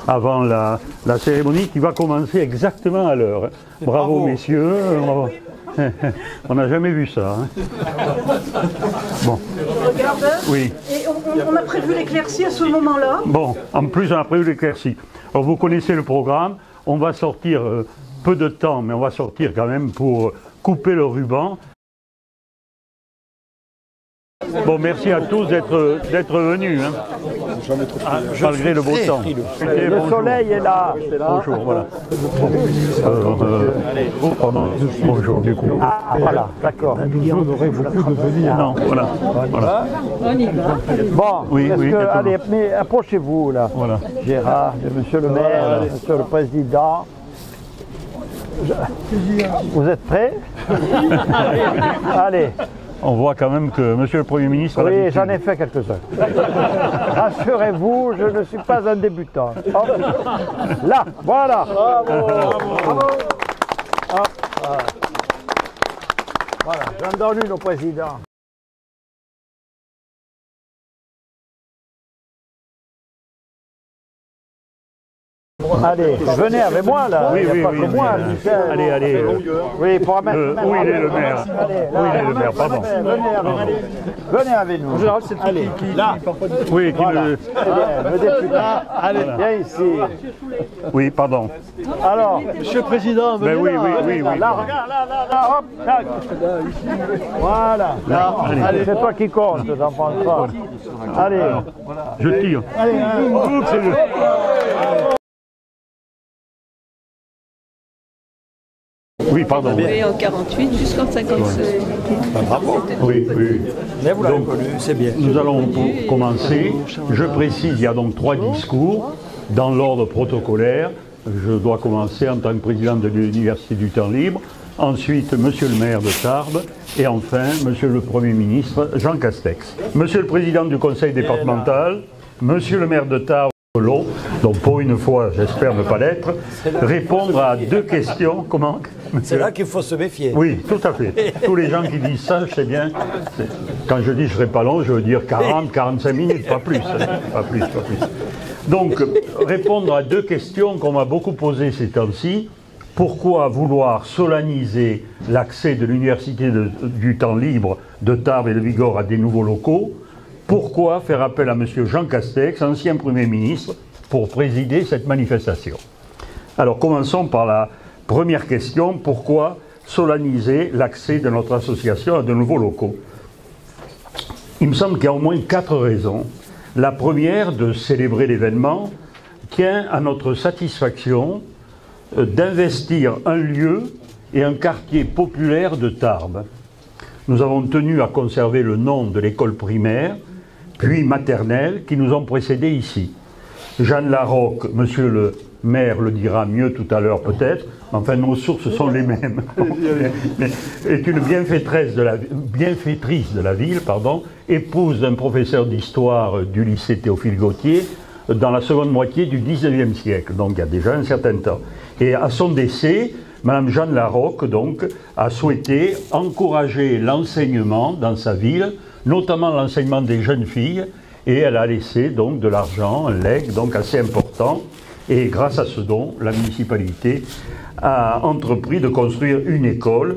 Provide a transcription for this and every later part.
Avant la cérémonie qui va commencer exactement à l'heure. Bravo messieurs, on n'a jamais vu ça. Hein. Bon. Regarde, oui. Et on a prévu l'éclaircie à ce moment-là. Bon, en plus on a prévu l'éclaircie. Alors vous connaissez le programme, on va sortir peu de temps, mais on va sortir quand même pour couper le ruban. Bon, merci à tous d'être venus, hein. Malgré le beau temps. Le soleil est là. Bonjour, voilà. Bonjour, du coup. Ah, voilà, d'accord. On aurait beaucoup de venir. Non, voilà. On y va. Bon, oui, allez, mais approchez-vous, là. Voilà. Gérard, monsieur le maire, monsieur le président. Vous êtes prêts? Allez. On voit quand même que monsieur le Premier ministre... Oui, j'en ai fait quelques-uns. Rassurez-vous, je ne suis pas un débutant. Hop. Là, voilà. Bravo. Bravo. Hop. Voilà, j'en donne une au président. Allez, venez avec moi là. Oui, Il n'y a oui, pas oui, que moi, oui. Michel. Allez. Oui, pour mettre. Où il est le maire? Où il est le maire, pardon. Venez avec nous. En général, c'est le qui là. Oui, qui Voilà. me... Le député. Allez, viens ici. Oui, pardon. Alors, Monsieur le Président, venez Ben là. oui. là, regarde, là, hop, là. Voilà. Allez, c'est toi qui compte, Jean-François. Allez. Je tire. Allez, Oups, c'est le... Oui, pardon. Et en 48 jusqu'en 56. Oui. Mais vous l'avez Donc, connu, c'est bien. nous allons commencer. Je précise, il y a donc 3 discours dans l'ordre protocolaire. Je dois commencer en tant que président de l'Université du Temps Libre. Ensuite, monsieur le maire de Tarbes. Et enfin, monsieur le Premier ministre, Jean Castex. Monsieur le président du conseil départemental, monsieur le maire de Tarbes, donc pour une fois, j'espère ne pas l'être, répondre à 2 questions. Comment? C'est là qu'il faut se méfier. Oui, tout à fait. Tous les gens qui disent ça, je sais bien. Quand je dis je ne serai pas long, je veux dire 40, 45 minutes, pas plus. Pas plus. Donc, répondre à 2 questions qu'on m'a beaucoup posées ces temps-ci. Pourquoi vouloir solenniser l'accès de l'Université du Temps Libre de Tarbes et de Bigorre à des nouveaux locaux? Pourquoi faire appel à M. Jean Castex, ancien Premier ministre, pour présider cette manifestation? Alors commençons par la première question. Pourquoi solenniser l'accès de notre association à de nouveaux locaux? Il me semble qu'il y a au moins 4 raisons. La première, de célébrer l'événement, tient à notre satisfaction d'investir un lieu et un quartier populaire de Tarbes. Nous avons tenu à conserver le nom de l'école primaire, puis maternelle, qui nous ont précédés ici. Jeanne Larocque, monsieur le maire le dira mieux tout à l'heure peut-être, enfin nos sources sont les mêmes, est une bienfaitrice de la ville, épouse d'un professeur d'histoire du lycée Théophile Gautier dans la seconde moitié du XIXe siècle, donc il y a déjà un certain temps. Et à son décès, Madame Jeanne Larocque donc, a souhaité encourager l'enseignement dans sa ville, notamment l'enseignement des jeunes filles, et elle a laissé donc de l'argent, un legs donc assez important, et grâce à ce don, la municipalité a entrepris de construire une école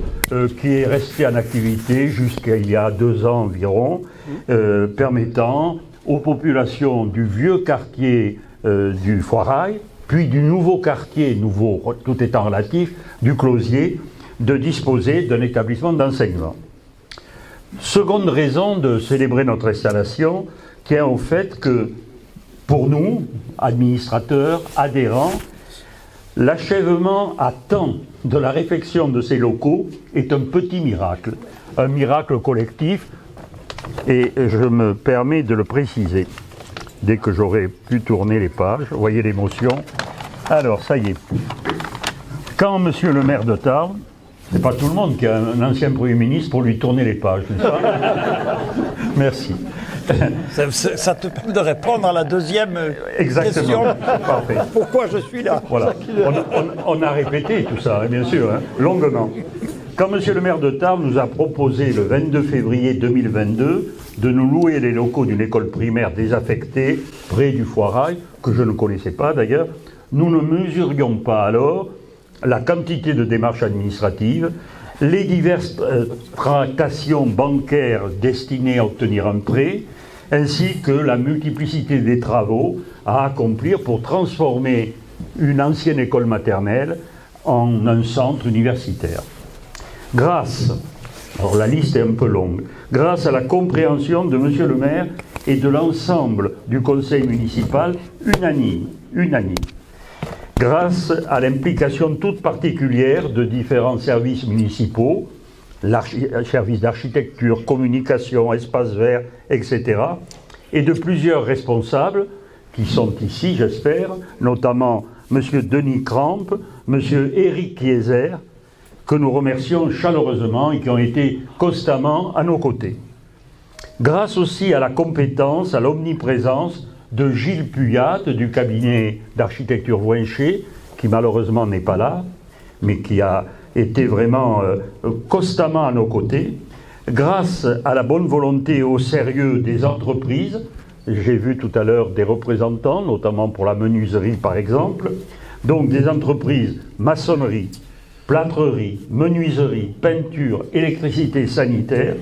qui est restée en activité jusqu'à il y a 2 ans environ, permettant aux populations du vieux quartier du Foirail, puis du nouveau quartier, nouveau tout étant relatif, du Closier, de disposer d'un établissement d'enseignement. Seconde raison de célébrer notre installation tient au fait que, pour nous, administrateurs, adhérents, l'achèvement à temps de la réfection de ces locaux est un petit miracle, un miracle collectif, et je me permets de le préciser. Dès que j'aurai pu tourner les pages, vous voyez l'émotion. Alors, ça y est. Quand monsieur le maire de Tarbes, c'est pas tout le monde qui a un ancien Premier ministre pour lui tourner les pages, n'est-ce pas? Merci. Ça te permet de répondre à la deuxième Exactement. question. Parfait. Pourquoi je suis là? Voilà. On a répété tout ça, bien sûr, longuement. Quand monsieur le maire de Tarbes nous a proposé le 22 février 2022 de nous louer les locaux d'une école primaire désaffectée près du Foirail, que je ne connaissais pas d'ailleurs, nous ne mesurions pas alors la quantité de démarches administratives, les diverses tractations bancaires destinées à obtenir un prêt, ainsi que la multiplicité des travaux à accomplir pour transformer une ancienne école maternelle en un centre universitaire. Grâce, alors la liste est un peu longue, grâce à la compréhension de monsieur le maire et de l'ensemble du conseil municipal unanime, grâce à l'implication toute particulière de différents services municipaux, services d'architecture, communication, espaces verts, etc., et de plusieurs responsables qui sont ici, j'espère, notamment M. Denis Kramp, M. Éric Kieser, que nous remercions chaleureusement et qui ont été constamment à nos côtés. Grâce aussi à la compétence, à l'omniprésence de Gilles Puyat du cabinet d'architecture Voincher, qui malheureusement n'est pas là, mais qui a été vraiment constamment à nos côtés, grâce à la bonne volonté et au sérieux des entreprises, j'ai vu tout à l'heure des représentants, notamment pour la menuiserie par exemple, donc des entreprises maçonnerie, plâtrerie, menuiserie, peinture, électricité, sanitaire,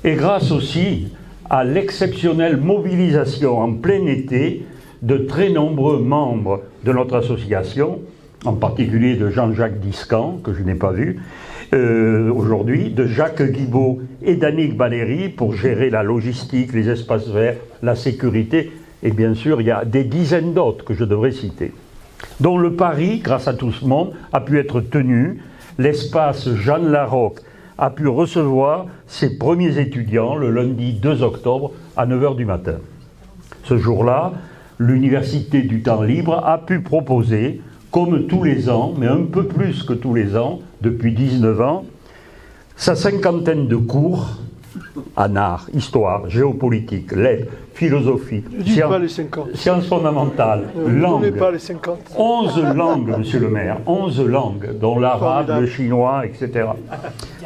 et grâce aussi à l'exceptionnelle mobilisation en plein été de très nombreux membres de notre association, en particulier de Jean-Jacques Discan, que je n'ai pas vu aujourd'hui, de Jacques Guibaud et d'Annick Valéry pour gérer la logistique, les espaces verts, la sécurité, et bien sûr il y a des dizaines d'autres que je devrais citer, dont le pari, grâce à tout ce monde, a pu être tenu. L'espace Jeanne Larocque a pu recevoir ses premiers étudiants le lundi 2 octobre à 9h du matin. Ce jour-là, l'Université du temps libre a pu proposer, comme tous les ans, mais un peu plus que tous les ans, depuis 19 ans, sa 50aine de cours en art, histoire, géopolitique, lettres, philosophie, sciences fondamentales, langues. 11 langues, monsieur le maire, 11 langues, dont l'arabe, le chinois, etc.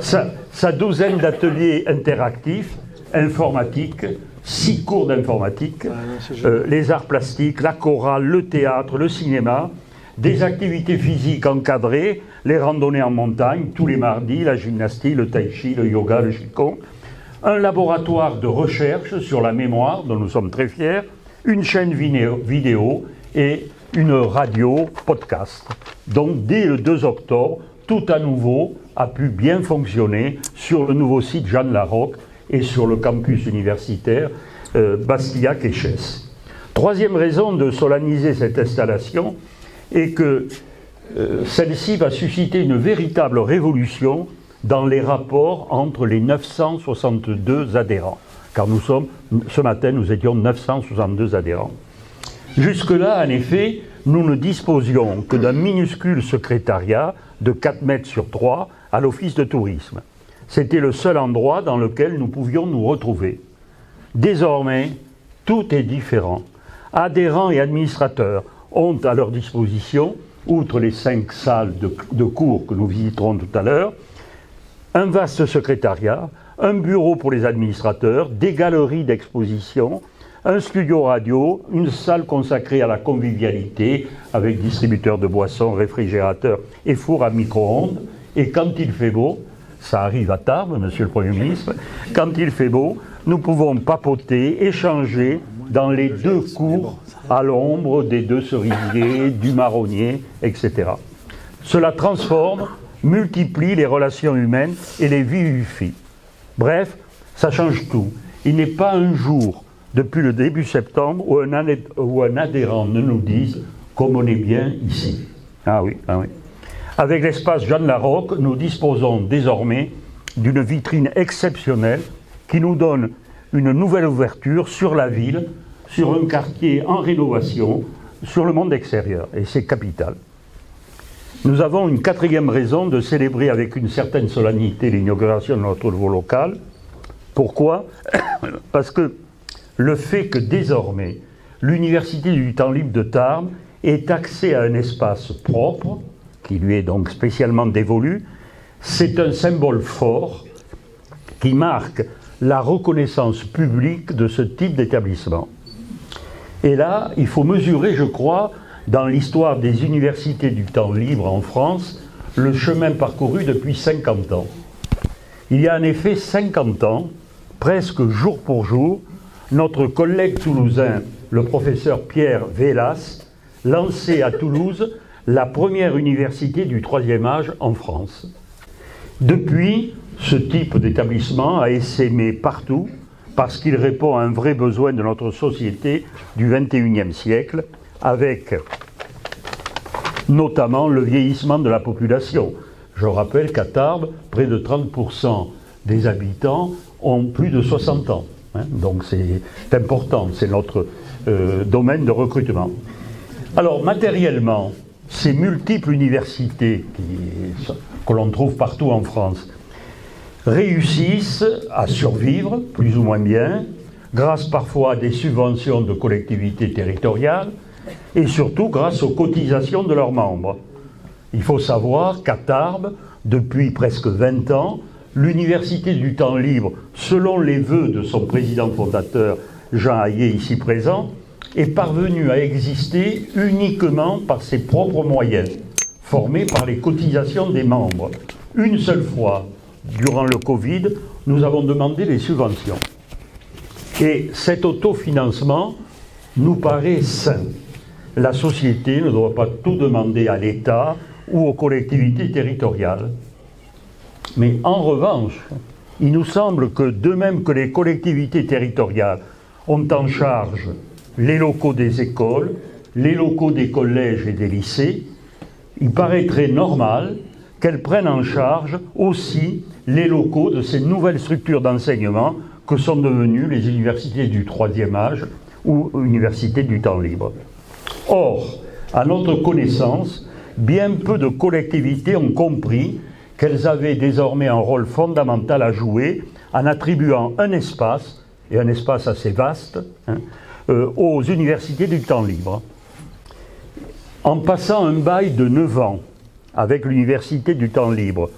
Sa douzaine d'ateliers interactifs, informatiques, 6 cours d'informatique, les arts plastiques, la chorale, le théâtre, le cinéma, des activités physiques encadrées, les randonnées en montagne, tous les mardis, la gymnastique, le tai chi, le yoga, le qigong, un laboratoire de recherche sur la mémoire, dont nous sommes très fiers, une chaîne vidéo et une radio podcast. Donc dès le 2 octobre, tout à nouveau a pu bien fonctionner sur le nouveau site Jeanne Larocque et sur le campus universitaire Bastillac-Échesse. Troisième raison de solenniser cette installation est que celle-ci va susciter une véritable révolution dans les rapports entre les 962 adhérents. Car ce matin, nous étions 962 adhérents. Jusque-là, en effet, nous ne disposions que d'un minuscule secrétariat de 4 mètres sur 3 à l'Office de tourisme. C'était le seul endroit dans lequel nous pouvions nous retrouver. Désormais, tout est différent. Adhérents et administrateurs ont à leur disposition, outre les 5 salles de cours que nous visiterons tout à l'heure, un vaste secrétariat, un bureau pour les administrateurs, des galeries d'exposition, un studio radio, une salle consacrée à la convivialité avec distributeurs de boissons, réfrigérateurs et fours à micro-ondes. Et quand il fait beau, ça arrive à Tarbes, Monsieur le Premier ministre, quand il fait beau, nous pouvons papoter, échanger dans les 2 cours à l'ombre des 2 cerisiers, du marronnier, etc. Cela transforme, multiplie les relations humaines et les vivifie. Bref, ça change tout. Il n'est pas un jour depuis le début septembre où un adhérent ne nous dise comme on est bien ici. Ah oui, ah oui. Avec l'espace Jeanne Larocque, nous disposons désormais d'une vitrine exceptionnelle qui nous donne une nouvelle ouverture sur la ville, sur un quartier en rénovation, sur le monde extérieur, et c'est capital. Nous avons une 4e raison de célébrer avec une certaine solennité l'inauguration de notre nouveau local. Pourquoi? Parce que le fait que désormais l'Université du temps libre de Tarbes ait accès à un espace propre, qui lui est donc spécialement dévolu, c'est un symbole fort qui marque la reconnaissance publique de ce type d'établissement. Et là, il faut mesurer, je crois, dans l'histoire des universités du temps libre en France, le chemin parcouru depuis 50 ans. Il y a en effet 50 ans, presque jour pour jour, notre collègue toulousain, le professeur Pierre Vélas, lançait à Toulouse la première université du 3e âge en France. Depuis, ce type d'établissement a essaimé partout parce qu'il répond à un vrai besoin de notre société du XXIe siècle, avec notamment le vieillissement de la population. Je rappelle qu'à Tarbes, près de 30% des habitants ont plus de 60 ans. Donc c'est important, c'est notre domaine de recrutement. Alors matériellement, ces multiples universités que l'on trouve partout en France réussissent à survivre, plus ou moins bien, grâce parfois à des subventions de collectivités territoriales et surtout grâce aux cotisations de leurs membres. Il faut savoir qu'à Tarbes, depuis presque 20 ans, l'Université du temps libre, selon les vœux de son président fondateur, Jean Hayet, ici présent, est parvenue à exister uniquement par ses propres moyens, formés par les cotisations des membres. Une seule fois, durant le Covid, nous avons demandé des subventions. Et cet autofinancement nous paraît sain. La société ne doit pas tout demander à l'État ou aux collectivités territoriales. Mais en revanche, il nous semble que, de même que les collectivités territoriales ont en charge les locaux des écoles, les locaux des collèges et des lycées, il paraîtrait normal qu'elles prennent en charge aussi les locaux de ces nouvelles structures d'enseignement que sont devenues les universités du 3e âge ou universités du temps libre. Or, à notre connaissance, bien peu de collectivités ont compris qu'elles avaient désormais un rôle fondamental à jouer en attribuant un espace, et un espace assez vaste, aux universités du temps libre. En passant un bail de 9 ans avec l'université du temps libre,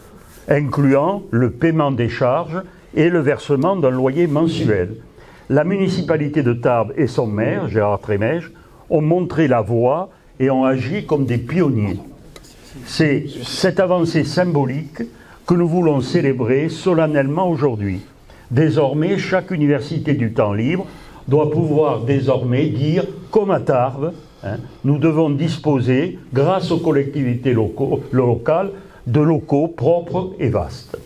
incluant le paiement des charges et le versement d'un loyer mensuel, la municipalité de Tarbes et son maire, Gérard Trémège, ont montré la voie et ont agi comme des pionniers. C'est cette avancée symbolique que nous voulons célébrer solennellement aujourd'hui. Désormais, chaque université du temps libre doit pouvoir désormais dire, comme à Tarbes, nous devons disposer, grâce aux collectivités locales, de locaux propres et vastes.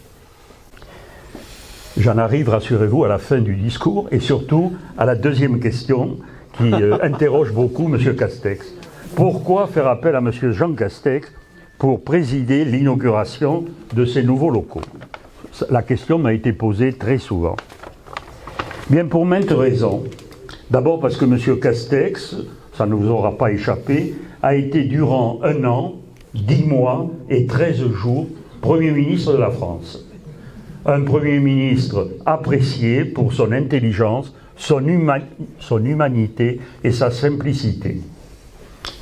J'en arrive, rassurez-vous, à la fin du discours et surtout à la deuxième question qui interroge beaucoup M. Castex. Pourquoi faire appel à M. Jean Castex pour présider l'inauguration de ces nouveaux locaux? La question m'a été posée très souvent. Bien, pour maintes raisons. D'abord parce que M. Castex, ça ne vous aura pas échappé, a été durant 1 an, 10 mois et 13 jours Premier ministre de la France. Un Premier ministre apprécié pour son intelligence, son humanité et sa simplicité.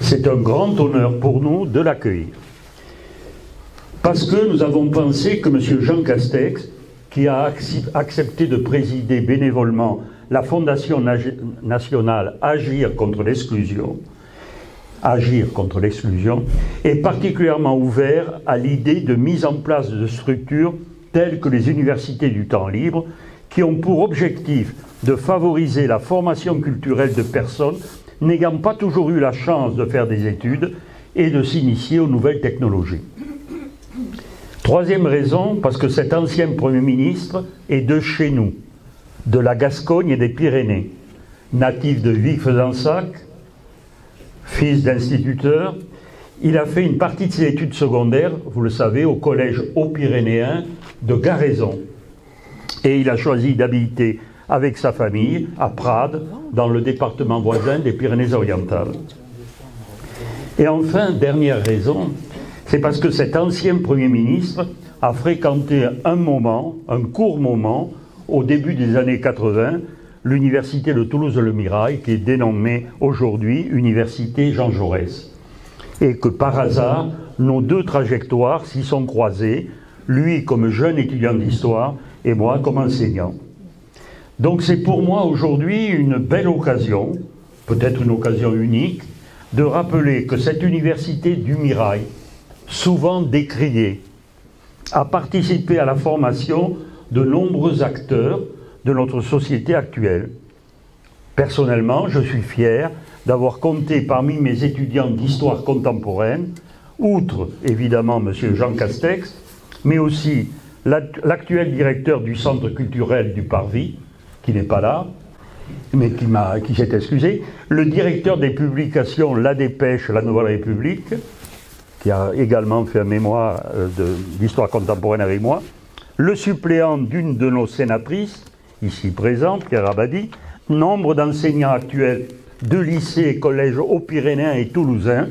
C'est un grand honneur pour nous de l'accueillir. Parce que nous avons pensé que M. Jean Castex, qui a accepté de présider bénévolement la Fondation nationale Agir contre l'exclusion, est particulièrement ouvert à l'idée de mise en place de structures telles que les universités du temps libre, qui ont pour objectif de favoriser la formation culturelle de personnes n'ayant pas toujours eu la chance de faire des études et de s'initier aux nouvelles technologies. Troisième raison, parce que cet ancien Premier ministre est de chez nous, de la Gascogne et des Pyrénées. Natif de Vic-Fezensac, fils d'instituteur, il a fait une partie de ses études secondaires, vous le savez, au collège haut-pyrénéen de Garaison. Et il a choisi d'habiter avec sa famille à Prades, dans le département voisin des Pyrénées-Orientales. Et enfin, dernière raison, c'est parce que cet ancien Premier ministre a fréquenté un court moment, au début des années 80, l'université de Toulouse-Le Mirail, qui est dénommée aujourd'hui Université Jean Jaurès. Et que par hasard, nos deux trajectoires s'y sont croisées, lui comme jeune étudiant d'histoire et moi comme enseignant. Donc c'est pour moi aujourd'hui une belle occasion, peut-être une occasion unique, de rappeler que cette université du Mirail, souvent décriée, a participé à la formation de nombreux acteurs de notre société actuelle. Personnellement, je suis fier d'avoir compté parmi mes étudiants d'histoire contemporaine, outre évidemment M. Jean Castex, mais aussi l'actuel directeur du Centre culturel du Parvis, qui n'est pas là, mais qui s'est excusé, le directeur des publications La Dépêche, La Nouvelle République, qui a également fait un mémoire d'histoire contemporaine avec moi, le suppléant d'une de nos sénatrices, ici présente, Pierre Abadi, nombre d'enseignants actuels de lycées et collèges haut-pyrénéens et toulousains,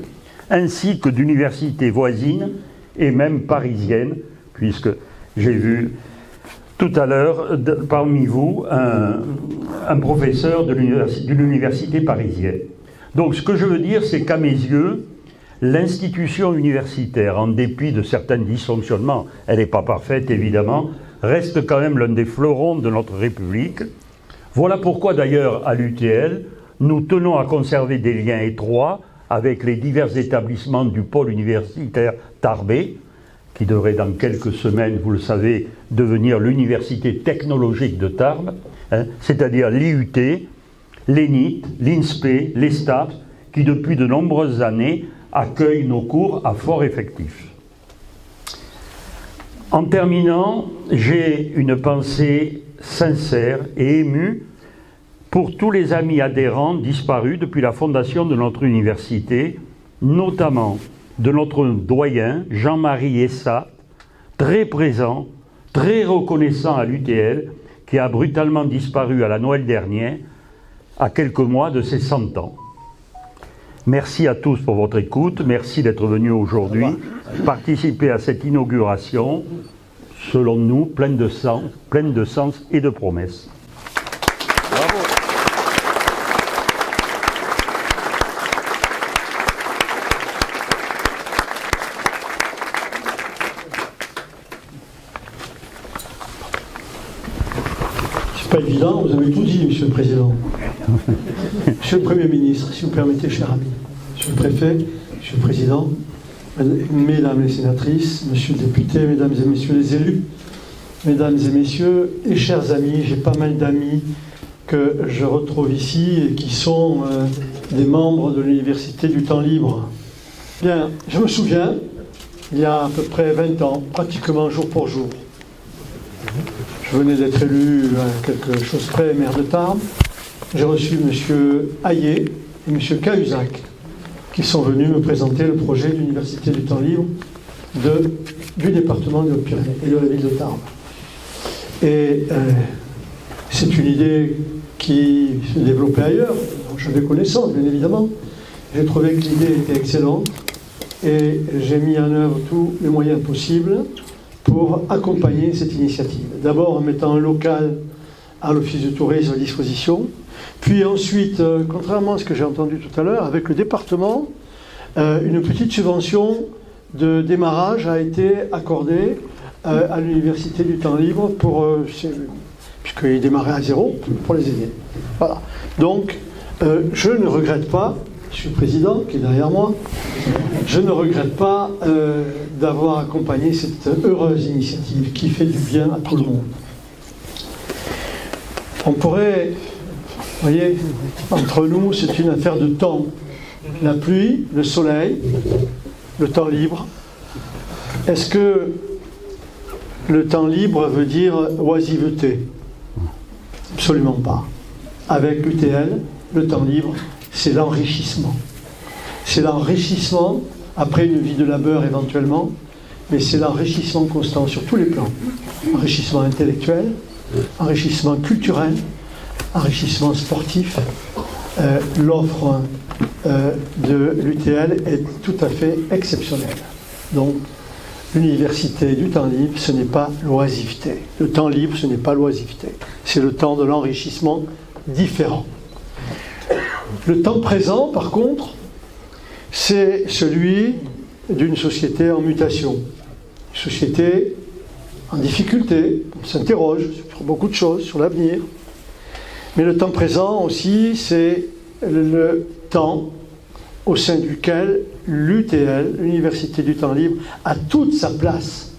ainsi que d'universités voisines et même parisiennes, puisque j'ai vu tout à l'heure parmi vous un professeur d'une université parisienne. Donc ce que je veux dire, c'est qu'à mes yeux, l'institution universitaire, en dépit de certains dysfonctionnements, elle n'est pas parfaite évidemment, reste quand même l'un des fleurons de notre République. Voilà pourquoi d'ailleurs à l'UTL, nous tenons à conserver des liens étroits avec les divers établissements du pôle universitaire Tarbes, qui devrait dans quelques semaines, vous le savez, devenir l'université technologique de Tarbes, c'est-à-dire l'IUT, l'ENIT, l'INSPE, l'ESTAPS, qui depuis de nombreuses années accueillent nos cours à fort effectif. En terminant, j'ai une pensée sincère et émue pour tous les amis adhérents disparus depuis la fondation de notre université, notamment de notre doyen Jean-Marie Essa, très présent, très reconnaissant à l'UTL, qui a brutalement disparu à la Noël dernier, à quelques mois de ses 100 ans. Merci à tous pour votre écoute, merci d'être venus aujourd'hui participer à cette inauguration, selon nous, pleine de sens et de promesses. Bravo. C'est pas évident, vous avez tout dit, Monsieur le Président. Monsieur le Premier ministre, si vous permettez, cher ami, Monsieur le Préfet, Monsieur le Président, Mesdames les sénatrices, Monsieur le député, Mesdames et Messieurs les élus, Mesdames et Messieurs et chers amis, j'ai pas mal d'amis que je retrouve ici et qui sont des membres de l'Université du Temps Libre. Bien, je me souviens, il y a à peu près 20 ans, pratiquement jour pour jour, je venais d'être élu à quelque chose près maire de Tarbes. J'ai reçu M. Hayet et M. Cahuzac qui sont venus me présenter le projet de l'Université du Temps Libre du département des Hautes-Pyrénées et de la ville de Tarbes. Et c'est une idée qui se développait ailleurs, j'en ai connaissance bien évidemment, J'ai trouvé que l'idée était excellente et j'ai mis en œuvre tous les moyens possibles pour accompagner cette initiative. D'abord en mettant un local à l'Office du tourisme à disposition, puis ensuite, contrairement à ce que j'ai entendu tout à l'heure, avec le département, une petite subvention de démarrage a été accordée à l'Université du Temps Libre puisqu'il démarrait à zéro pour les aider. Voilà. Donc, je ne regrette pas, Monsieur le Président qui est derrière moi, je ne regrette pas d'avoir accompagné cette heureuse initiative qui fait du bien à tout le monde. On pourrait, vous voyez, entre nous, c'est une affaire de temps. La pluie, le soleil, le temps libre. Est-ce que le temps libre veut dire oisiveté? Absolument pas. Avec l'UTL, le temps libre, c'est l'enrichissement. C'est l'enrichissement, après une vie de labeur éventuellement, mais c'est l'enrichissement constant sur tous les plans. Enrichissement intellectuel, enrichissement culturel, enrichissement sportif. L'offre de l'UTL est tout à fait exceptionnelle. Donc, l'université du temps libre, ce n'est pas l'oisiveté. Le temps libre, ce n'est pas l'oisiveté. C'est le temps de l'enrichissement différent. Le temps présent, par contre, c'est celui d'une société en mutation. Une société en difficulté, on s'interroge sur beaucoup de choses, sur l'avenir. Mais le temps présent aussi, c'est le temps au sein duquel l'UTL, l'Université du Temps Libre, a toute sa place.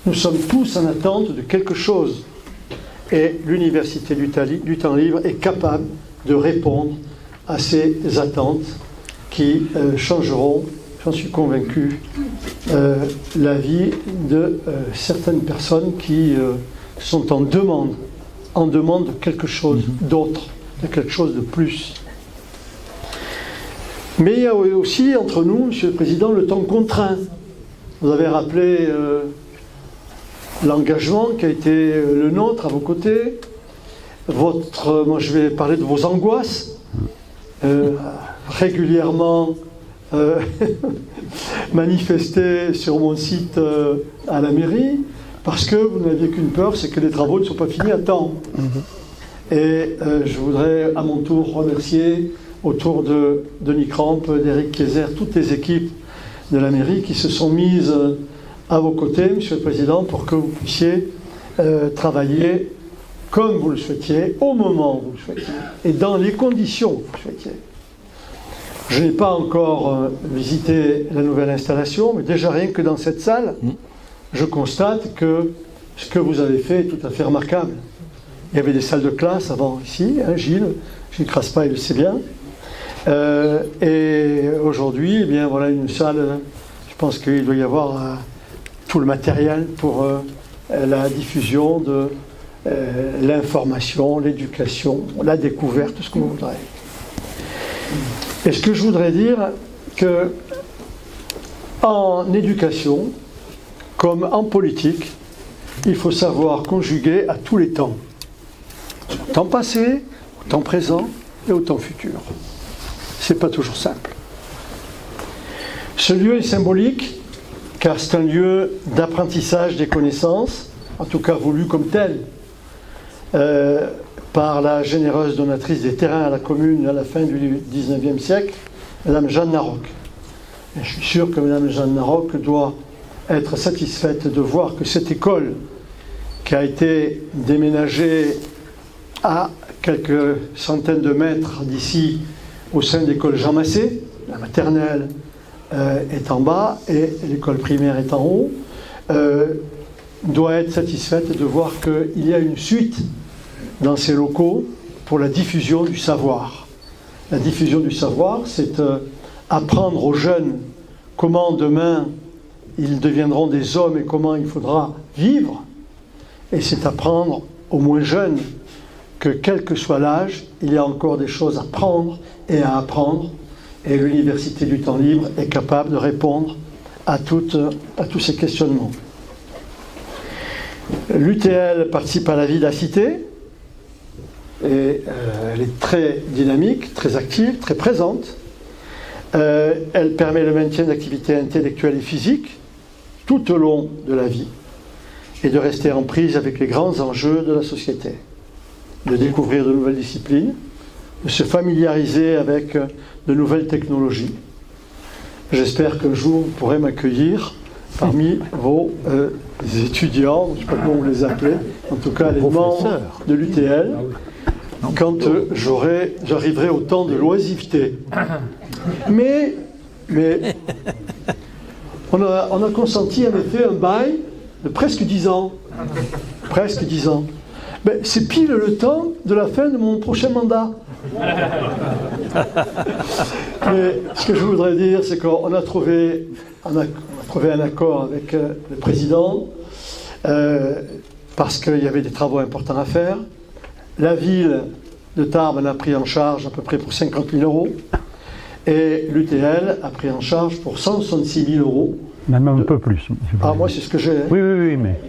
Nous sommes tous en attente de quelque chose. Et l'Université du Temps Libre est capable de répondre à ces attentes qui changeront, j'en suis convaincu, la vie de certaines personnes qui sont en demande de quelque chose d'autre, de quelque chose de plus. Mais il y a aussi entre nous, Monsieur le Président, le temps contraint. Vous avez rappelé l'engagement qui a été le nôtre à vos côtés. Moi je vais parler de vos angoisses. Régulièrement manifestées sur mon site à la mairie, parce que vous n'aviez qu'une peur, c'est que les travaux ne sont pas finis à temps. Et je voudrais à mon tour remercier, autour de Denis Kramp, d'Éric Kayser, toutes les équipes de la mairie qui se sont mises à vos côtés, Monsieur le Président, pour que vous puissiez travailler comme vous le souhaitiez, au moment où vous le souhaitiez, et dans les conditions que vous souhaitiez. Je n'ai pas encore visité la nouvelle installation, mais déjà rien que dans cette salle, je constate que ce que vous avez fait est tout à fait remarquable. Il y avait des salles de classe avant ici, hein, Gilles Craspa, il le sait bien. Et aujourd'hui, eh bien, voilà une salle, je pense qu'il doit y avoir tout le matériel pour la diffusion de l'information, l'éducation, la découverte, tout ce que vous voudrez. Et ce que je voudrais dire, que en éducation, comme en politique, il faut savoir conjuguer à tous les temps. Au temps passé, au temps présent et au temps futur. C'est pas toujours simple. Ce lieu est symbolique, car c'est un lieu d'apprentissage des connaissances, en tout cas voulu comme tel, par la généreuse donatrice des terrains à la commune à la fin du XIXe siècle, Madame Jeanne Narocque. Et je suis sûr que Madame Jeanne Narocque doit être satisfaite de voir que cette école, qui a été déménagée à quelques centaines de mètres d'ici, au sein de l'école Jean Massé, la maternelle est en bas et l'école primaire est en haut, doit être satisfaite de voir qu'il y a une suite dans ces locaux pour la diffusion du savoir. La diffusion du savoir, c'est apprendre aux jeunes comment demain ils deviendront des hommes et comment il faudra vivre. Et c'est apprendre aux moins jeunes que quel que soit l'âge, il y a encore des choses à prendre et à apprendre. Et l'Université du Temps Libre est capable de répondre à tous ces questionnements. L'UTL participe à la vie de la cité. Et elle est très dynamique, très active, très présente. Elle permet le maintien d'activités intellectuelles et physiques tout au long de la vie et de rester en prise avec les grands enjeux de la société, de découvrir de nouvelles disciplines, de se familiariser avec de nouvelles technologies. J'espère qu'un jour vous pourrez m'accueillir parmi vos étudiants, je ne sais pas comment vous les appelez, en tout cas les membres de l'UTL, quand j'arriverai au temps de l'oisiveté. Mais on a consenti en effet un bail de presque 10 ans. Presque 10 ans. Ben, c'est pile le temps de la fin de mon prochain mandat. Mais ce que je voudrais dire, c'est qu'on a trouvé un accord avec le président parce qu'il y avait des travaux importants à faire. La ville de Tarbes en a pris en charge à peu près pour 50 000 euros et l'UTL a pris en charge pour 166 000 euros. Même un peu plus. Ah, moi, c'est ce que j'ai. Hein. Oui, mais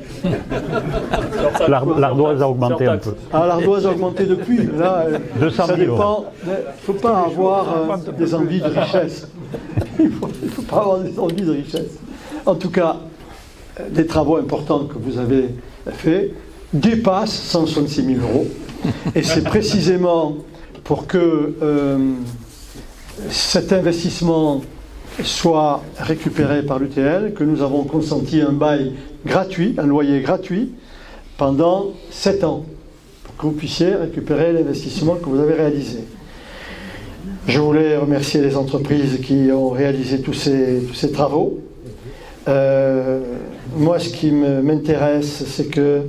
l'ardoise a augmenté un peu. Ah, l'ardoise a augmenté depuis. Là, 200 000 ça dépend. euros. Il ne faut pas avoir des envies de richesse. Il ne faut pas avoir des envies de richesse. En tout cas, des travaux importants que vous avez faits dépassent 166 000 euros. Et c'est précisément pour que cet investissement soit récupéré par l'UTL que nous avons consenti un bail gratuit, un loyer gratuit, pendant 7 ans, pour que vous puissiez récupérer l'investissement que vous avez réalisé. Je voulais remercier les entreprises qui ont réalisé tous ces travaux. Moi, ce qui m'intéresse, c'est que,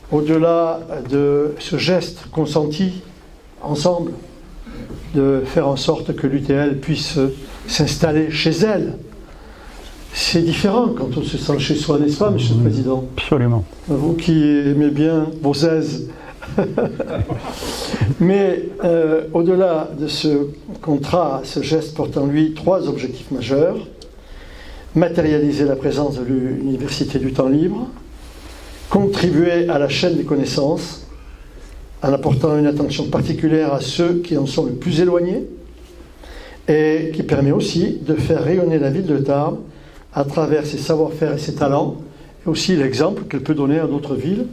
au-delà de ce geste consenti ensemble, de faire en sorte que l'UTL puisse s'installer chez elle. C'est différent quand on se sent chez soi, n'est-ce pas, Monsieur le Président? Absolument. Vous qui aimez bien vos aises. Mais au-delà de ce contrat, ce geste porte en lui 3 objectifs majeurs. Matérialiser la présence de l'Université du temps libre, contribuer à la chaîne des connaissances en apportant une attention particulière à ceux qui en sont le plus éloignés, et qui permet aussi de faire rayonner la ville de Tarbes à travers ses savoir-faire et ses talents, et aussi l'exemple qu'elle peut donner à d'autres villes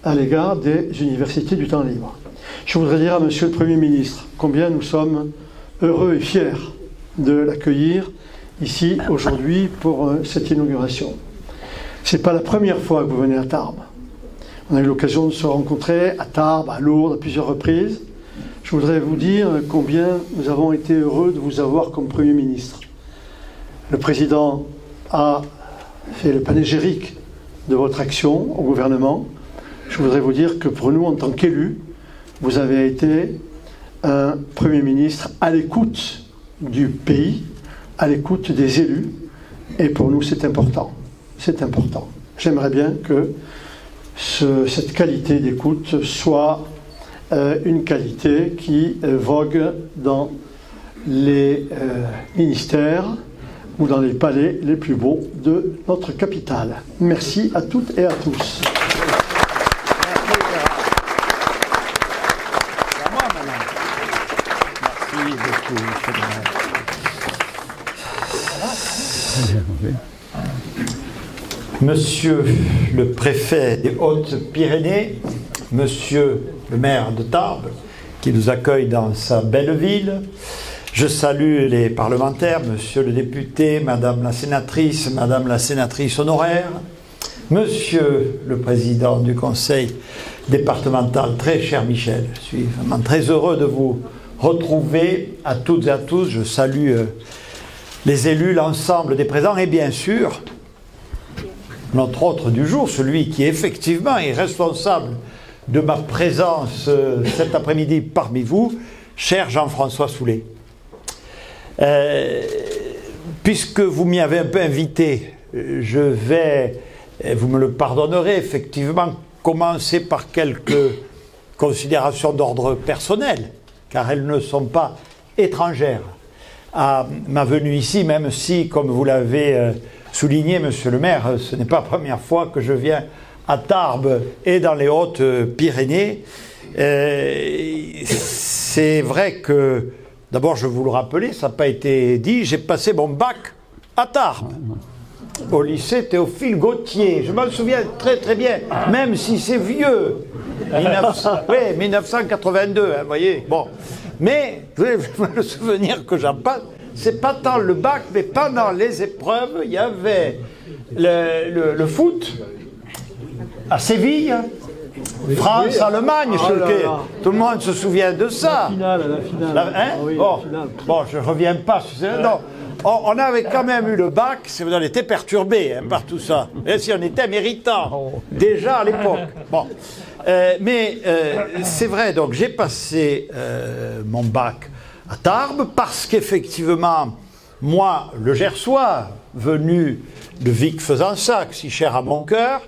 à l'égard des universités du temps libre. Je voudrais dire à Monsieur le Premier ministre combien nous sommes heureux et fiers de l'accueillir ici aujourd'hui pour cette inauguration. Ce n'est pas la première fois que vous venez à Tarbes. On a eu l'occasion de se rencontrer à Tarbes, à Lourdes, à plusieurs reprises. Je voudrais vous dire combien nous avons été heureux de vous avoir comme Premier ministre. Le Président a fait le panégyrique de votre action au gouvernement. Je voudrais vous dire que pour nous, en tant qu'élus, vous avez été un Premier ministre à l'écoute du pays, à l'écoute des élus. Et pour nous, c'est important. C'est important. J'aimerais bien que cette qualité d'écoute soit une qualité qui vogue dans les ministères ou dans les palais les plus beaux de notre capitale. Merci à toutes et à tous. Merci beaucoup, monsieur le maire. Monsieur le préfet des Hautes-Pyrénées, monsieur le maire de Tarbes, qui nous accueille dans sa belle ville, je salue les parlementaires, monsieur le député, madame la sénatrice honoraire, monsieur le président du conseil départemental, très cher Michel, je suis vraiment très heureux de vous retrouver à toutes et à tous. Je salue les élus, l'ensemble des présents et bien sûr notre hôte du jour, celui qui effectivement est responsable de ma présence cet après-midi parmi vous, cher Jean-François Soulet. Puisque vous m'y avez un peu invité, je vais, vous me le pardonnerez, effectivement commencer par quelques considérations d'ordre personnel, car elles ne sont pas étrangères à ma venue ici, même si, comme vous l'avez souligné, monsieur le maire, ce n'est pas la première fois que je viens à Tarbes et dans les Hautes-Pyrénées. C'est vrai que D'abord, je vais vous le rappeler, ça n'a pas été dit, j'ai passé mon bac à Tarbes, au lycée Théophile Gautier. Je m'en souviens très très bien, même si c'est vieux. 1982, hein, vous voyez. Bon. Mais, le souvenir que j'en passe, c'est pas tant le bac, mais pendant les épreuves, il y avait le foot à Séville, France-Allemagne, tout le monde se souvient de ça. La finale. Bon, je ne reviens pas. Non. On avait quand même eu le bac, on était perturbés par tout ça. Et si on était méritant, déjà à l'époque. Bon. Mais c'est vrai, donc j'ai passé mon bac à Tarbes parce qu'effectivement, moi, le Gersois, venu de Vic-Fezensac, si cher à mon cœur,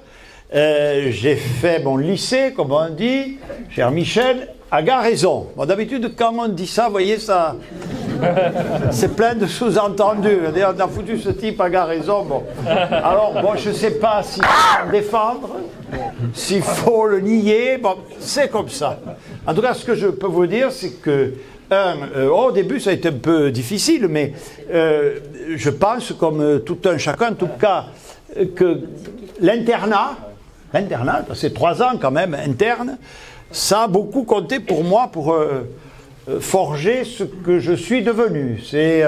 j'ai fait mon lycée, comme on dit, cher Michel, à Garaison. Bon, d'habitude, quand on dit ça, vous voyez, ça, c'est plein de sous-entendus. On a foutu ce type à Garaison. Bon. Alors, bon, je ne sais pas s'il faut le défendre, s'il faut le nier. Bon, c'est comme ça. En tout cas, ce que je peux vous dire, c'est que, au début, ça a été un peu difficile, mais je pense, comme tout un chacun, en tout cas, que l'internat, c'est 3 ans quand même, interne, ça a beaucoup compté pour moi pour forger ce que je suis devenu. C'est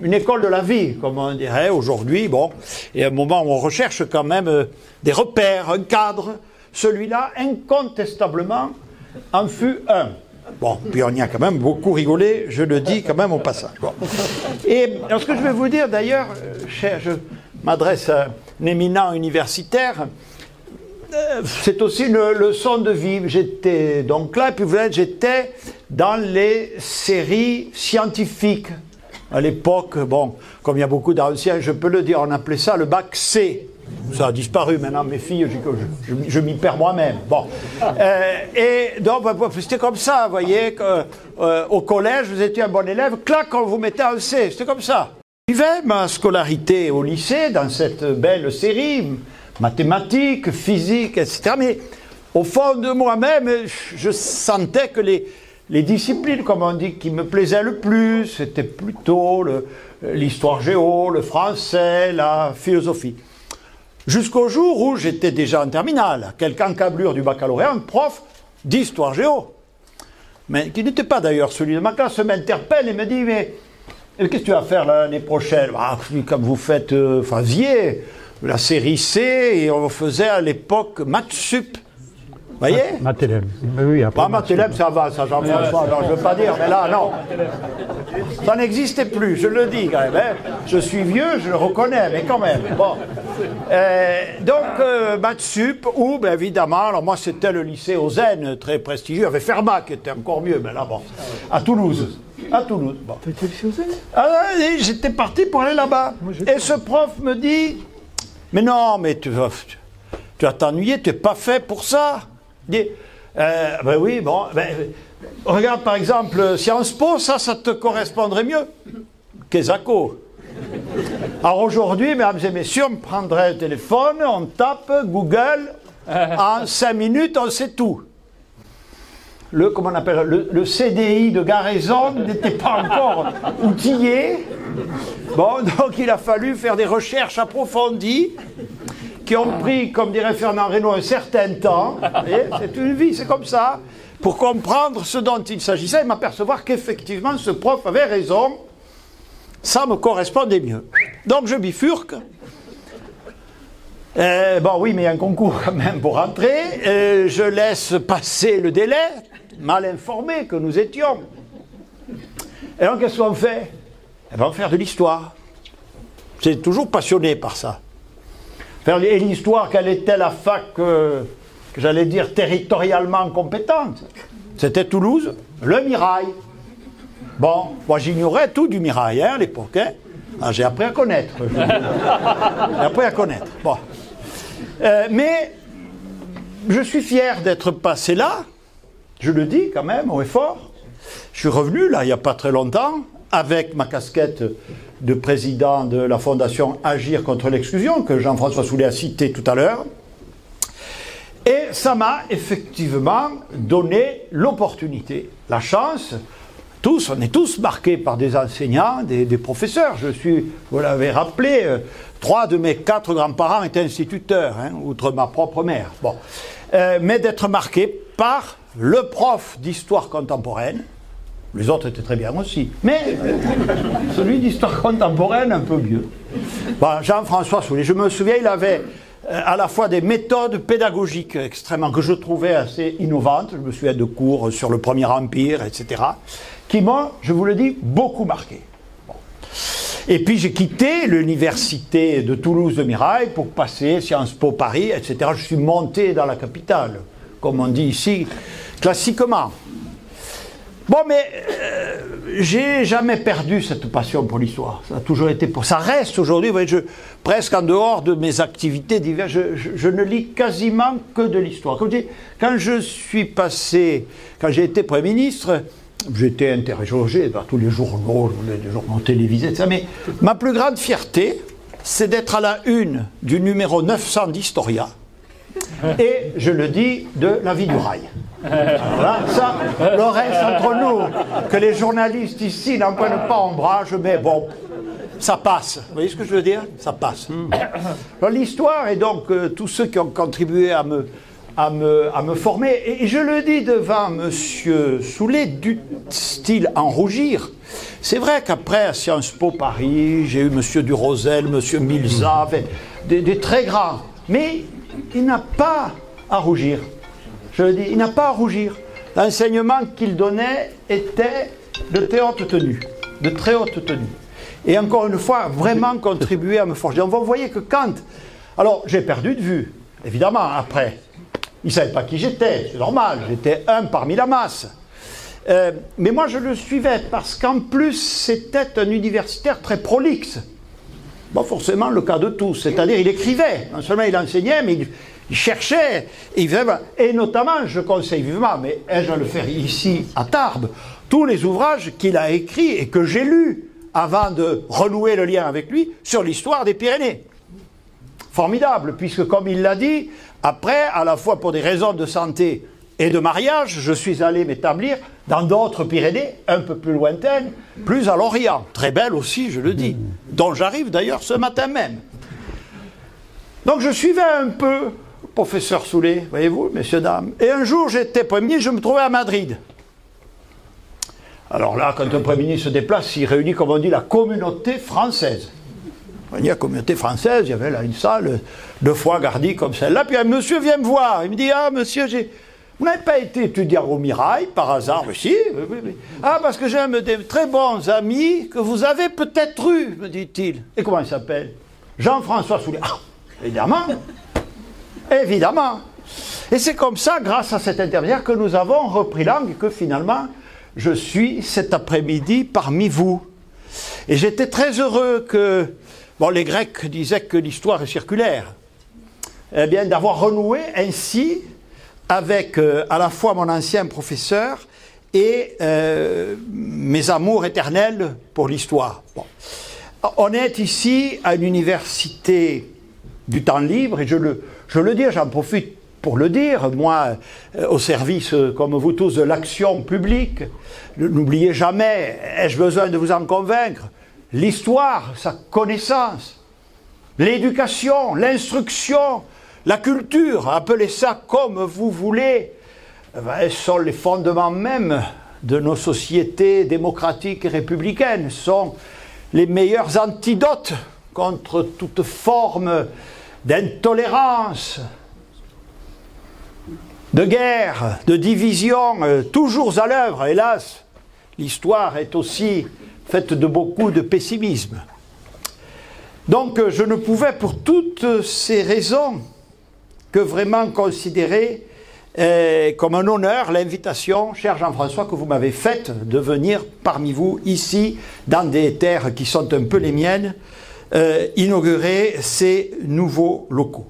une école de la vie, comme on dirait aujourd'hui. Bon, et à un moment où on recherche quand même des repères, un cadre. Celui-là, incontestablement, en fut un. Bon, puis on y a quand même beaucoup rigolé, je le dis quand même au passage. Bon. Et alors, ce que je vais vous dire d'ailleurs, je m'adresse à un éminent universitaire, c'est aussi une leçon de vie. J'étais donc là, et puis vous voyez, j'étais dans les séries scientifiques. À l'époque, bon, comme il y a beaucoup d'anciens, je peux le dire, on appelait ça le bac C. Ça a disparu maintenant, mes filles, je m'y perds moi-même. Bon. Et donc, c'était comme ça, vous voyez, au collège, vous étiez un bon élève, clac, on vous mettait en C, c'était comme ça. Je vivais ma scolarité au lycée, dans cette belle série, mathématiques, physique, etc. Mais au fond de moi-même, je sentais que les disciplines, comme on dit, qui me plaisaient le plus, c'était plutôt l'histoire géo, le français, la philosophie. Jusqu'au jour où j'étais déjà en terminale, quelques encablures du baccalauréat, un prof d'histoire géo, mais qui n'était pas d'ailleurs celui de ma classe, m'interpelle et me dit « Mais qu'est-ce que tu vas faire l'année prochaine ?» Comme vous faisiez la série C, et on faisait à l'époque Maths Sup. Vous voyez? Matélème. Oui, après. Matélème, ça va, ça, Jean-François. Alors, je ne veux pas dire, mais là, non. Ça n'existait plus, je le dis quand même. Hein. Je suis vieux, je le reconnais, mais quand même. Bon. Donc, Maths Sup, ou, bien évidemment, alors moi, c'était le lycée Ozen, très prestigieux. Il y avait Fermat, qui était encore mieux, mais là, bon. À Toulouse. À Toulouse. Bon. T'étais le lycée Ozen? J'étais parti pour aller là-bas. Et ce prof me dit, mais non, mais tu vas t'ennuyer, tu n'es pas fait pour ça. Ben oui, bon, regarde par exemple Sciences Po, ça te correspondrait mieux qu'ESACO. Alors aujourd'hui, mesdames et messieurs, on prendrait le téléphone, on tape Google, en 5 minutes, on sait tout. Comment on appelle, le CDI de Garaison n'était pas encore outillé. Bon, donc il a fallu faire des recherches approfondies qui ont pris, comme dirait Fernand Reynaud, un certain temps. C'est une vie, c'est comme ça. Pour comprendre ce dont il s'agissait et m'apercevoir qu'effectivement, ce prof avait raison. Ça me correspondait mieux. Donc je bifurque. Bon, oui, mais il y a un concours quand même pour rentrer. Je laisse passer le délai, mal informé que nous étions. Et donc, qu'est-ce qu'on fait? On va faire de l'histoire. J'ai toujours passionné par ça. Et l'histoire, quelle était la fac, que j'allais dire, territorialement compétente? C'était Toulouse, le Mirail. Bon, moi j'ignorais tout du Mirail à l'époque. Hein. Ah, j'ai appris à connaître. J'ai appris à connaître. Bon. Mais je suis fier d'être passé là, je le dis quand même haut et fort. Je suis revenu là il n'y a pas très longtemps avec ma casquette de président de la fondation Agir contre l'exclusion que Jean-François Soulet a cité tout à l'heure. Et ça m'a effectivement donné l'opportunité, la chance, on est tous marqués par des enseignants, des professeurs. Vous l'avez rappelé, 3 de mes 4 grands-parents étaient instituteurs, hein, outre ma propre mère. Bon. Mais d'être marqué par le prof d'histoire contemporaine. Les autres étaient très bien aussi, mais celui d'histoire contemporaine un peu mieux. Bon, Jean-François Soulet, je me souviens, il avait à la fois des méthodes pédagogiques extrêmement, que je trouvais assez innovantes, je me souviens de cours sur le Premier Empire, etc., qui m'ont, je vous le dis, beaucoup marqué. Bon. Et puis j'ai quitté l'université de Toulouse de Mirail pour passer Sciences Po Paris, etc. Je suis monté dans la capitale, comme on dit ici, classiquement. Bon, mais j'ai jamais perdu cette passion pour l'histoire. Ça a toujours été pour. Ça reste aujourd'hui, vous voyez, presque en dehors de mes activités diverses, je ne lis quasiment que de l'histoire. Comme je dis, quand j'ai été Premier ministre, j'étais interrogé par tous les journaux télévisés, etc. Mais ma plus grande fierté, c'est d'être à la une du numéro 900 d'Historia. Et je le dis, de La Vie du Rail. Voilà, ça, le reste entre nous, que les journalistes ici n'en prennent pas ombrage, mais bon, ça passe. Vous voyez ce que je veux dire? Ça passe. Alors, l'histoire, et donc tous ceux qui ont contribué à me former, et je le dis devant M. Soulet, du style en rougir. C'est vrai qu'après, à Sciences Po Paris, j'ai eu M. Durosel, M. Milza, des très grands, mais il n'a pas à rougir. Je le dis, il n'a pas à rougir. L'enseignement qu'il donnait était de très haute tenue. De très haute tenue. Et encore une fois, vraiment contribué à me forger. Donc vous voyez que quand... Alors, j'ai perdu de vue, évidemment, après. Il ne savait pas qui j'étais, c'est normal. J'étais un parmi la masse. Mais moi, je le suivais parce qu'en plus, c'était un universitaire très prolixe. Bon, forcément, le cas de tous. C'est-à-dire, il écrivait. Non seulement il enseignait, mais il cherchait. Et notamment, je conseille vivement, mais ai-je à le faire ici, à Tarbes, tous les ouvrages qu'il a écrits et que j'ai lus avant de renouer le lien avec lui sur l'histoire des Pyrénées. Formidable, puisque comme il l'a dit, après, à la fois pour des raisons de santé et de mariage, je suis allé m'établir dans d'autres Pyrénées, un peu plus lointaines, plus à l'Orient. Très belle aussi, je le dis, dont j'arrive d'ailleurs ce matin même. Donc je suivais un peu le professeur Soulet, voyez-vous, messieurs, dames. Et un jour, j'étais Premier ministre, je me trouvais à Madrid. Alors là, quand un Premier ministre se déplace, il réunit, comme on dit, la communauté française. Il y a la communauté française, il y avait là une salle 2 fois gardie comme celle-là. Puis un monsieur vient me voir, il me dit « Ah, monsieur, vous n'avez pas été étudiant au Mirail, par hasard ?» « Si, oui. »« Ah, parce que j'ai un de très bons amis que vous avez peut-être eu, me dit-il. »« Et comment il s'appelle ?»« Jean-François Soulet. »« Ah, évidemment. Évidemment. » Et c'est comme ça, grâce à cet intermédiaire, que nous avons repris langue et que finalement, je suis cet après-midi parmi vous. Et j'étais très heureux que... Bon, les Grecs disaient que l'histoire est circulaire. Eh bien, d'avoir renoué ainsi avec à la fois mon ancien professeur et mes amours éternels pour l'histoire. Bon. On est ici à une université du temps libre, et je le dis, j'en profite pour le dire, moi, au service, comme vous tous, de l'action publique. N'oubliez jamais, ai-je besoin de vous en convaincre, l'histoire, sa connaissance, l'éducation, l'instruction, la culture, appelez ça comme vous voulez, sont les fondements même de nos sociétés démocratiques et républicaines, sont les meilleurs antidotes contre toute forme d'intolérance, de guerre, de division, toujours à l'œuvre. Hélas, l'histoire est aussi faite de beaucoup de pessimisme. Donc je ne pouvais pour toutes ces raisons que vraiment considérer comme un honneur l'invitation, cher Jean-François, que vous m'avez faite de venir parmi vous ici, dans des terres qui sont un peu les miennes, inaugurer ces nouveaux locaux.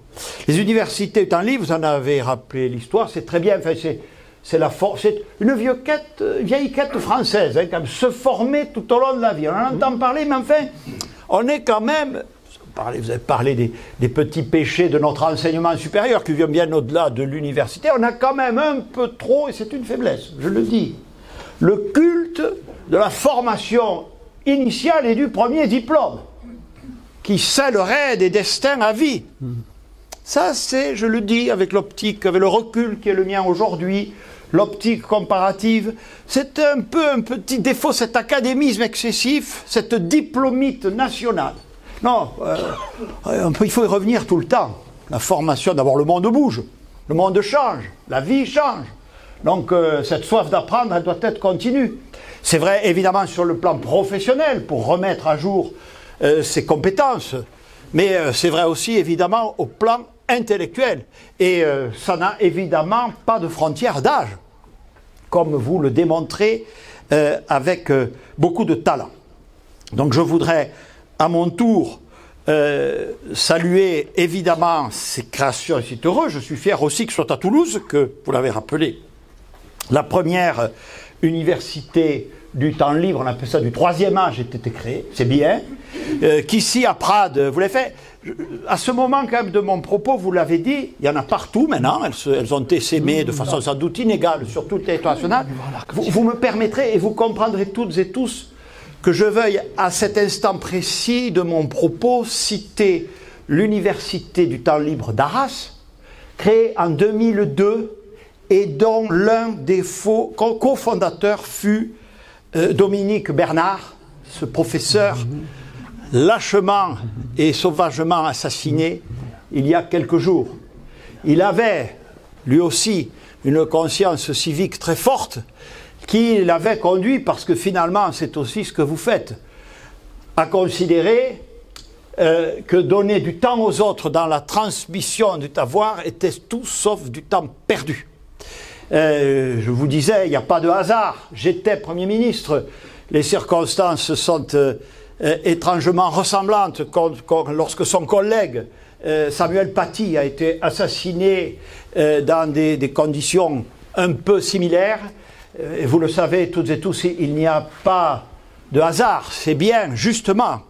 Les universités temps libre, vous en avez rappelé l'histoire, c'est très bien, enfin, c'est une vieille quête française, hein, comme se former tout au long de la vie. On en entend parler, mais enfin, on est quand même... Vous avez parlé des petits péchés de notre enseignement supérieur qui viennent bien au-delà de l'université. On a quand même un peu trop, et c'est une faiblesse, je le dis, le culte de la formation initiale et du premier diplôme, qui scellerait des destins à vie. Ça, c'est, je le dis, avec l'optique, avec le recul qui est le mien aujourd'hui, l'optique comparative, c'est un petit défaut, cet académisme excessif, cette diplomite nationale. Non, il faut y revenir tout le temps. La formation, d'abord le monde bouge, le monde change, la vie change. Donc cette soif d'apprendre, elle doit être continue. C'est vrai évidemment sur le plan professionnel, pour remettre à jour ses compétences, mais c'est vrai aussi évidemment au plan intellectuel. Et ça n'a évidemment pas de frontière d'âge, comme vous le démontrez avec beaucoup de talent. Donc je voudrais à mon tour saluer évidemment ces créations et c'est heureux. Je suis fier aussi que ce soit à Toulouse, que vous l'avez rappelé, la première université du temps libre, on appelle ça du troisième âge, ait été créée, c'est bien, qu'ici à Prades, vous l'avez fait. À ce moment quand même de mon propos, vous l'avez dit, il y en a partout maintenant, elles ont été sémées de façon sans doute inégale sur tout le territoire national. Vous me permettrez et vous comprendrez toutes et tous que je veuille à cet instant précis de mon propos citer l'université du temps libre d'Arras, créée en 2002 et dont l'un des cofondateurs fut Dominique Bernard, ce professeur lâchement et sauvagement assassiné il y a quelques jours. Il avait, lui aussi, une conscience civique très forte qui l'avait conduit, parce que finalement c'est aussi ce que vous faites, à considérer que donner du temps aux autres dans la transmission du savoir était tout sauf du temps perdu. Je vous disais, il n'y a pas de hasard. J'étais Premier ministre. Les circonstances sont étrangement ressemblantes lorsque son collègue Samuel Paty a été assassiné dans des conditions un peu similaires. Et vous le savez toutes et tous, il n'y a pas de hasard. C'est bien, justement,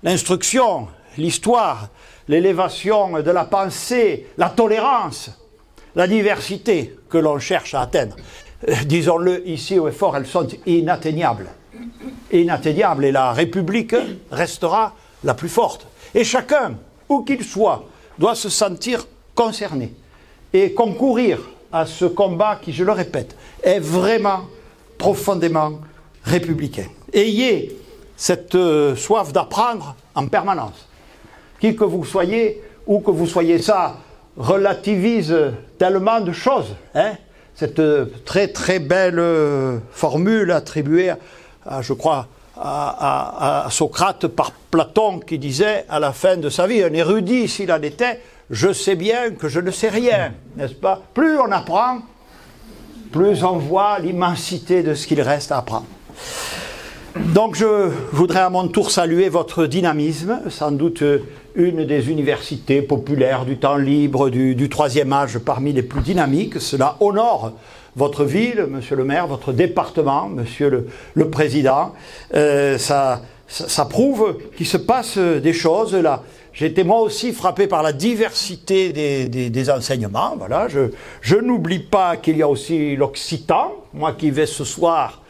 l'instruction, l'histoire, l'élévation de la pensée, la tolérance, la diversité que l'on cherche à atteindre. Disons-le ici au effort, elles sont inatteignables. Inatteignables, et la République restera la plus forte. Et chacun, où qu'il soit, doit se sentir concerné et concourir à ce combat qui, je le répète, est vraiment profondément républicain. Ayez cette soif d'apprendre en permanence. Qui que vous soyez, où que vous soyez, ça relativise tellement de choses. Hein? Cette très très belle formule attribuée je crois, à Socrate par Platon, qui disait à la fin de sa vie, un érudit s'il en était, je sais bien que je ne sais rien, n'est-ce pas? Plus on apprend, plus on voit l'immensité de ce qu'il reste à apprendre. Donc je voudrais à mon tour saluer votre dynamisme, sans doute une des universités populaires du temps libre du troisième âge parmi les plus dynamiques. Cela honore votre ville, monsieur le maire, votre département, monsieur le président. Ça prouve qu'il se passe des choses là. J'ai été moi aussi frappé par la diversité des enseignements. Voilà. Je n'oublie pas qu'il y a aussi l'occitan, moi qui vais ce soir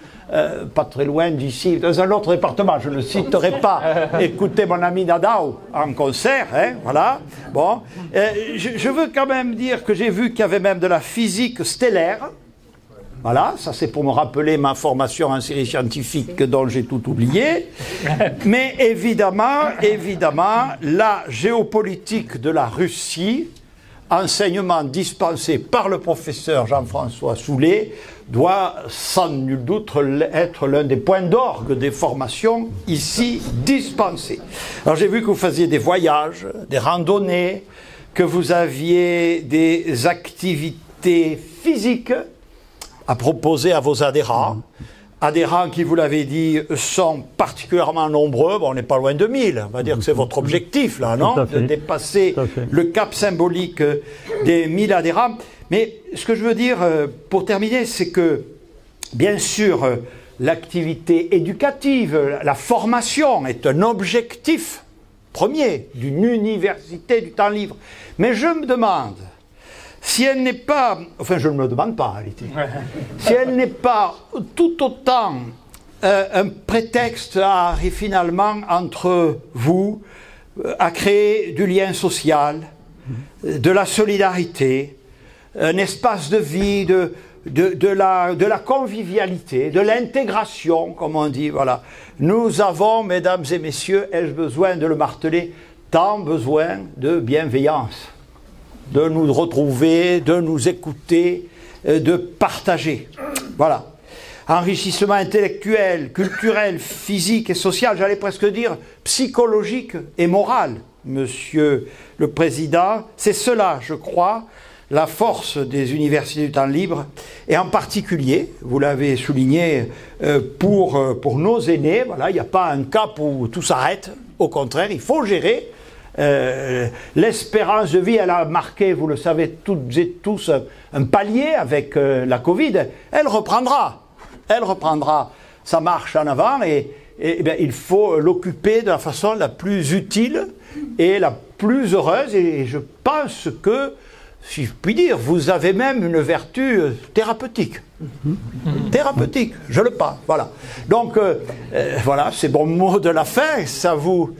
pas très loin d'ici, dans un autre département, je ne le citerai pas, écouter mon ami Nadao en concert, hein, voilà. Bon, je veux quand même dire que j'ai vu qu'il y avait même de la physique stellaire. Voilà, ça c'est pour me rappeler ma formation en série scientifique dont j'ai tout oublié. Mais évidemment, la géopolitique de la Russie, enseignement dispensé par le professeur Jean-François Soulet, doit sans nul doute être l'un des points d'orgue des formations ici dispensées. Alors j'ai vu que vous faisiez des voyages, des randonnées, que vous aviez des activités physiques à proposer à vos adhérents. Adhérents qui, vous l'avez dit, sont particulièrement nombreux. Bon, on n'est pas loin de 1000. On va dire que c'est votre objectif, là, non? De dépasser le cap symbolique des 1000 adhérents. Mais ce que je veux dire, pour terminer, c'est que, bien sûr, l'activité éducative, la formation est un objectif premier d'une université du temps libre. Mais je me demande si elle n'est pas, enfin je ne me demande pas en réalité, si elle n'est pas tout autant un prétexte finalement entre vous à créer du lien social, de la solidarité, un espace de vie, de la convivialité, de l'intégration, comme on dit. Voilà. Nous avons, mesdames et messieurs, ai-je besoin de le marteler, tant besoin de bienveillance, de nous retrouver, de nous écouter, de partager. Voilà. Enrichissement intellectuel, culturel, physique et social, j'allais presque dire psychologique et moral, Monsieur le Président. C'est cela, je crois, la force des universités du temps libre, et en particulier, vous l'avez souligné, pour nos aînés. Voilà, il n'y a pas un cap où tout s'arrête, au contraire, il faut gérer. L'espérance de vie, elle a marqué, vous le savez toutes et tous, un palier avec la Covid. Elle reprendra sa marche en avant, et bien, il faut l'occuper de la façon la plus utile et la plus heureuse. Et je pense que, si je puis dire, vous avez même une vertu thérapeutique. Thérapeutique, je le pense. Voilà. Donc, voilà, c'est bon mot de la fin. Ça vous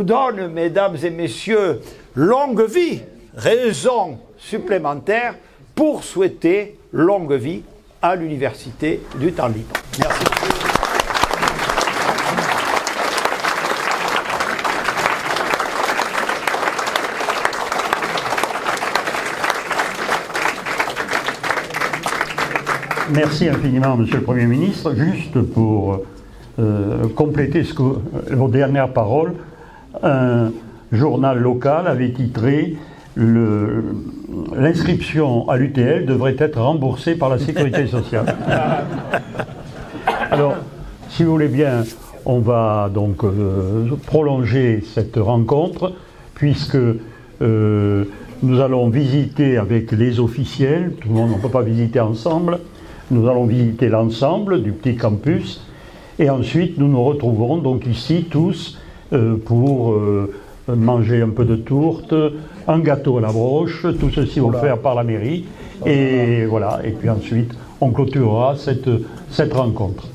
donne, mesdames et messieurs, longue vie, raison supplémentaire pour souhaiter longue vie à l'Université du temps libre. Merci. Merci infiniment, Monsieur le Premier ministre. Juste pour compléter vos dernières paroles, un journal local avait titré « L'inscription à l'UTL devrait être remboursée par la Sécurité sociale ». Alors, si vous voulez bien, on va donc prolonger cette rencontre, puisque nous allons visiter avec les officiels, tout le monde, on ne peut pas visiter ensemble, nous allons visiter l'ensemble du petit campus, et ensuite nous nous retrouverons donc ici tous pour manger un peu de tourte, un gâteau à la broche, tout ceci offert par la mairie, et voilà, et puis ensuite on clôturera cette rencontre.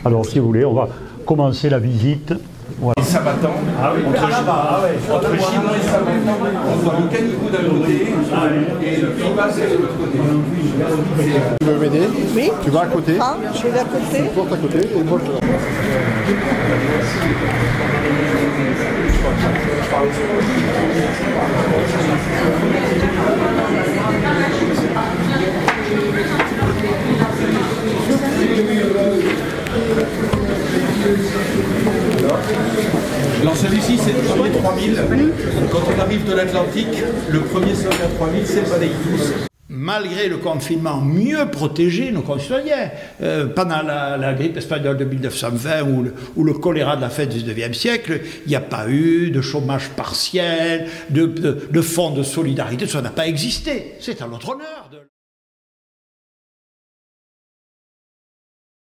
Alors si vous voulez, on va commencer la visite. Voilà. Les Sabatans, entre Chimon et Sabatans, on voit le Canicou d'un côté et le Pays Basque de l'autre côté. Tu veux m'aider? Oui. Tu vas à côté? Ah, je vais à côté. Tu portes à côté et moi je te Alors celui-ci c'est le premier 3000. Quand on arrive de l'Atlantique, le premier seuil à 3000 c'est le Balaïdous. Malgré le confinement, mieux protéger nos concitoyens. Pendant la grippe espagnole de 1920 ou le choléra de la fin du XIXe siècle, il n'y a pas eu de chômage partiel, de fonds de solidarité, ça n'a pas existé. C'est à notre honneur.